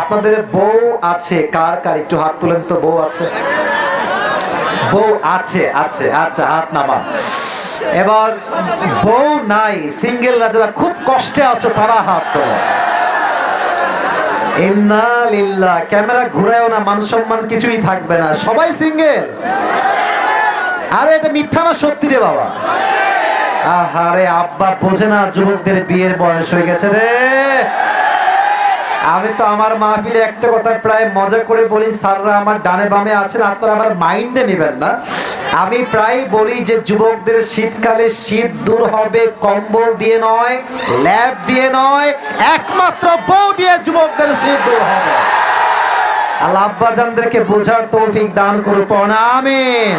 আপনাদের বউ আছে কার কার একটু হাত তুলেন তো। বউ আছে? বউ আছে, আছে, আচ্ছা হাত নামান। এবার বউ নাই সিঙ্গেলরা যারা খুব কষ্টে আছো তারা হাত তোলো। ইন্না লিল্লাহ। ক্যামেরা ঘুরায়ও না, মান সম্মান কিছুই থাকবে না, সবাই সিঙ্গেল। আরে এটা মিথ্যা না সত্যি রে বাবা? আহারে আব্বা বোঝে না যুবকদের বিয়ের বয়স হয়ে গেছে রে। আমি তো আমার মাহফিলে একটা কথা প্রায় মজা করে বলি, স্যাররা আমার ডানে বামে আছেন, আপনারা আবার মাইন্ডে নেবেন না। আমি প্রায় বলি যে যুবকদের শীতকালে শীত দূর হবে কম্বল দিয়ে নয়, ল্যাব দিয়ে নয়, একমাত্র বউ দিয়ে যুবকদের শীত দূর হবে। আল্লাহ আব্বাজানদেরকে বোঝার তৌফিক দান করুন, আমিন।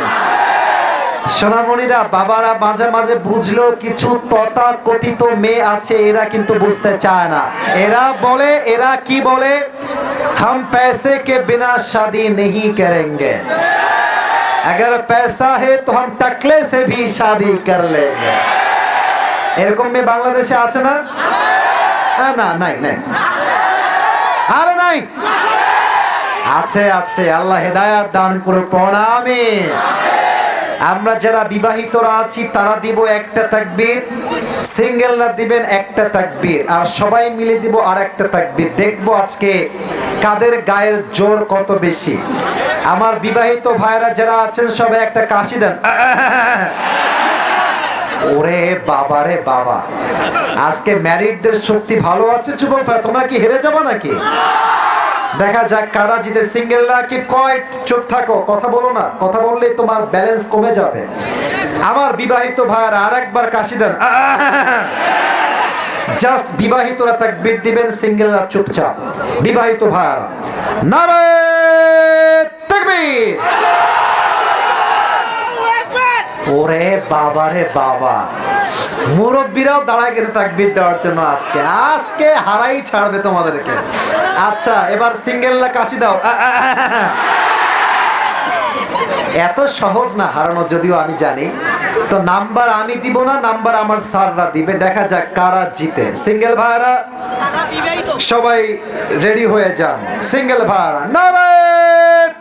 সোনামণিরা, বাবারা মাঝে মাঝে বুঝলো কিছু তথাকথিত মেয়ে আছে, এরা কিন্তু বুঝতে চায় না। এরা বলে, এরা কি বলে, हम पैसे के बिना शादी नहीं करेंगे, अगर पैसा है तो हम टकले से भी शादी कर लेंगे। এরকম মেয়ে বাংলাদেশে আছে না? না, নাই নাই, আরে নাই, আছে আছে। আল্লাহ হেদায়াত দান করুন, আমিন। আমরা যারা বিবাহিতরা আছি তারা দিব একটা তাকবীর, সিঙ্গেলরা দিবেন একটা তাকবীর, আর সবাই মিলে দিব আর একটা তাকবীর। দেখবো আজকে কাদের গায়ের জোর কত বেশি। আমার বিবাহিত ভাইরা যারা আছেন সবাই একটা কাশি দেন। ওরে বাবা রে বাবা, আজকে ম্যারিডদের শক্তি ভালো আছে। যুবক ভাই তোমরা কি হেরে যাবে নাকি? দেখা যাক কারা জিতে। সিঙ্গেলরা কি কয়েট, চুপ থাকো, কথা বলো না, কথা বললেই তোমার ব্যালেন্স কমে যাবে। আমার বিবাহিত ভাইরা আরেকবার কাশি দেন। জাস্ট বিবাহিতরা তাকবীর দিবেন, সিঙ্গেলরা চুপচাপ। বিবাহিত ভাইরা নারে তাকবীর। ওরে বাবা রে বাবা, মুরব্বীরাও দাঁড়ায় গেছে তাকবীর দেওয়ার জন্য। আজকে আজকে হারাই ছাড়বে তোমাদেরকে। আচ্ছা এবার সিঙ্গেলরা কাশি দাও। এত সহজ না হারানো, যদিও আমি জানি। তো নাম্বার আমি দিব না, নাম্বার আমার স্যাররা দিবে। দেখা যাক কারা জিতে। সিঙ্গেল ভাইরা সবাই রেডি হয়ে যান। সিঙ্গেল ভাইরা নারে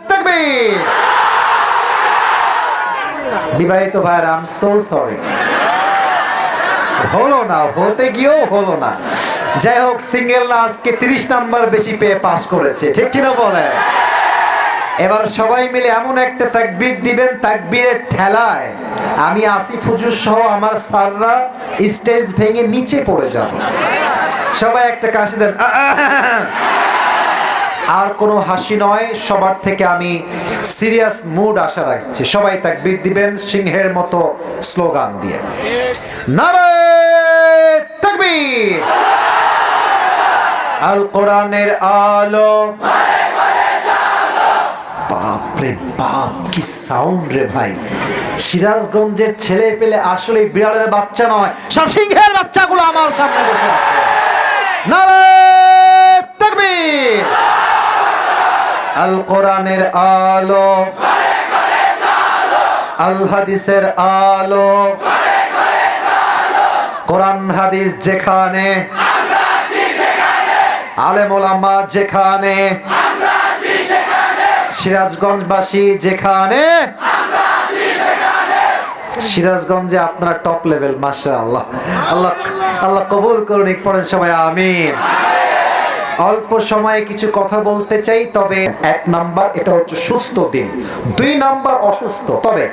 তাকবীর। বিবাহিত ভাইরা আই এম সো সরি, হলো না, হতে গিয়েও হলো না। যাই হোক, সিঙ্গেলরা আজকে 30 নাম্বার বেশি পেয়ে পাস করেছে, ঠিক কিনা বলে? এবার সবাই মিলে এমন একটা তাকবীর দিবেন, তাকবীরের ঠেলায় আমি আসিফ হুজুর সহ আমার স্যাররা স্টেজ ভেঙে নিচে পড়ে যাব। সবাই একটা কাশি দেন। আর কোনো হাসি নয়, সবার থেকে আমি সিরিয়াস মুড আশা রাখছি। সবাই তাকবীর দিবেন সিংহের মতো স্লোগান দিয়ে। নারে তাকবীর। আল কোরআনের আলো। বাপ রে বাপ, কি সাউন্ড রে ভাই! সিরাজগঞ্জের ছেলে পেলে আসলে বিড়ালের বাচ্চা নয়, সব সিংহের বাচ্চাগুলো আমার সামনে বসে আছে। নারে তাকবীর। আল কোরআনের আলো, আল হাদিসের আলো। কোরআন হাদিস যেখানে, আলেম ওলামা যেখানে, সিরাজগঞ্জবাসী যেখানে, সিরাজগঞ্জে আপনারা টপ লেভেল। মাশাআল্লাহ, আল্লাহ আল্লাহ কবুল করুন। পড়েন সবাই আমিন। অল্প সময়ে কিছু কথা বলতে চাই, তবে 1 নাম্বার এটা হচ্ছে সুস্থ দিল, 2 নাম্বার অসুস্থ। তবে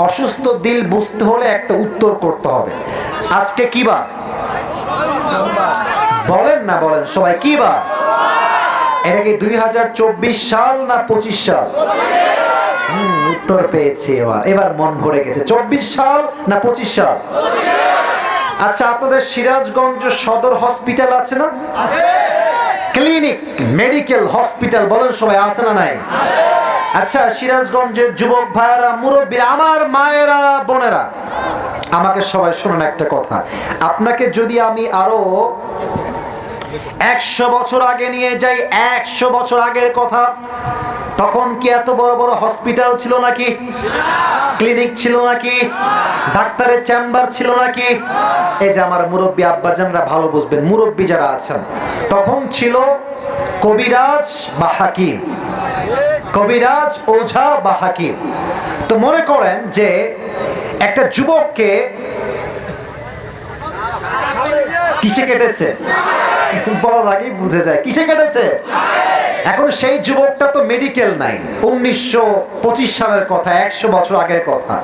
অসুস্থ দিল বুঝতে হলে একটা উত্তর করতে হবে। আজকে কি বার? বলেন না, বলেন সবাই, কি বার? এটা কি 2024 সাল না 25 সাল? উত্তর পেয়েছি। এবার মন ভরে গেছে। 24 সাল না 25 সাল? আচ্ছা, আপনাদের সিরাজগঞ্জ সদর হসপিটাল আছে না? ক্লিনিক, মেডিকেল হসপিটাল বলেন সবাই, আছে না নাই? আচ্ছা, সিরাজগঞ্জের যুবক ভাইয়েরা, মুরব্বীরা, আমার মায়েরা, বোনেরা, আমাকে সবাই শুনুন একটা কথা। আপনাকে যদি আমি আরো 100 বছর আগে নিয়ে যাই, 100 বছর আগের কথা, তখন কি এত বড় বড় হসপিটাল ছিল নাকি? ক্লিনিক ছিল নাকি? ডাক্তারের চেম্বার ছিল নাকি? এই যে আমার মুরব্বী আব্বাজানরা ভালো বুঝবেন, মুরব্বী যারা আছেন, তখন ছিল কবিরাজ বা হাকিম, কবিরাজ, ওঝা বা হাকিম। তো মনে করেন যে একটা যুবককে কিসে কেটেছে, বলার আগেই বুঝে যায় কিসে কেটেছে। এখন সেই যুবকটা তো মেডিকেল নাই, 1925 সালের কথা, 100 বছর আগের কথা।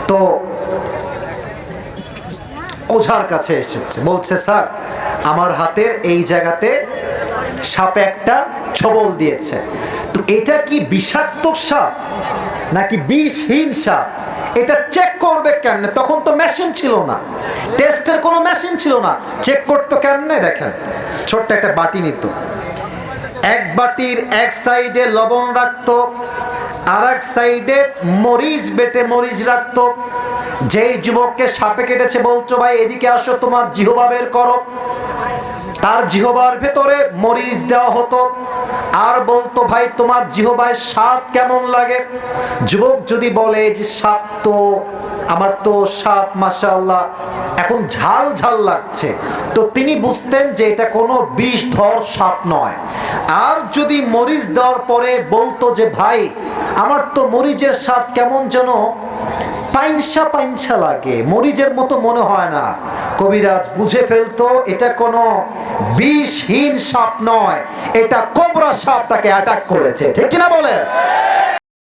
তো ওঝার কাছে এসেছে, বলছে স্যার আমার হাতের এই জায়গাতে সাপে একটা ছোবল দিয়েছে, তো এটা কি বিষাক্ত সাপ নাকি বিষহীন সাপ, এটা চেক করবে কেমনে? তখন তো মেশিন ছিল না, টেস্টের কোনো মেশিন ছিল না, চেক করতো কেমনে? দেখেন ছোট্ট একটা বাটি নিত, এক বাটির এক সাইডে লবণ রাখতো, আর এক সাইডে মরিচ বেটে মরিচ রাখতো। যেই যুবককে সাপে কেটেছে বলছো ভাই এদিকে আসো, তোমার জিহ্বা বের করো, তার জিহ্বার ভেতরে মরিচ দেওয়া হতো, আর বলতো ভাই তোমার জিহ্বায় স্বাদ কেমন লাগে। যুবক যদি বলে যে সাপ তো আমার তো স্বাদ মাশাআল্লাহ এখন ঝাল ঝাল লাগছে, তো তিনি বুঝতেন যে এটা কোনো বিষধর সাপ নয়। আর যদি মরিচ দেওয়ার পরে বলতো যে ভাই আমার তো মরিচের স্বাদ কেমন যেন পাইনসা পাইনসা লাগে, মরিচের মতো মনে হয় না, কবিরাজ বুঝে ফেলতো এটা কোনো বিষহীন সাপ নয়, এটা কোবরা সাপ তাকে অ্যাটাক করেছে। ঠিক কিনা বলে?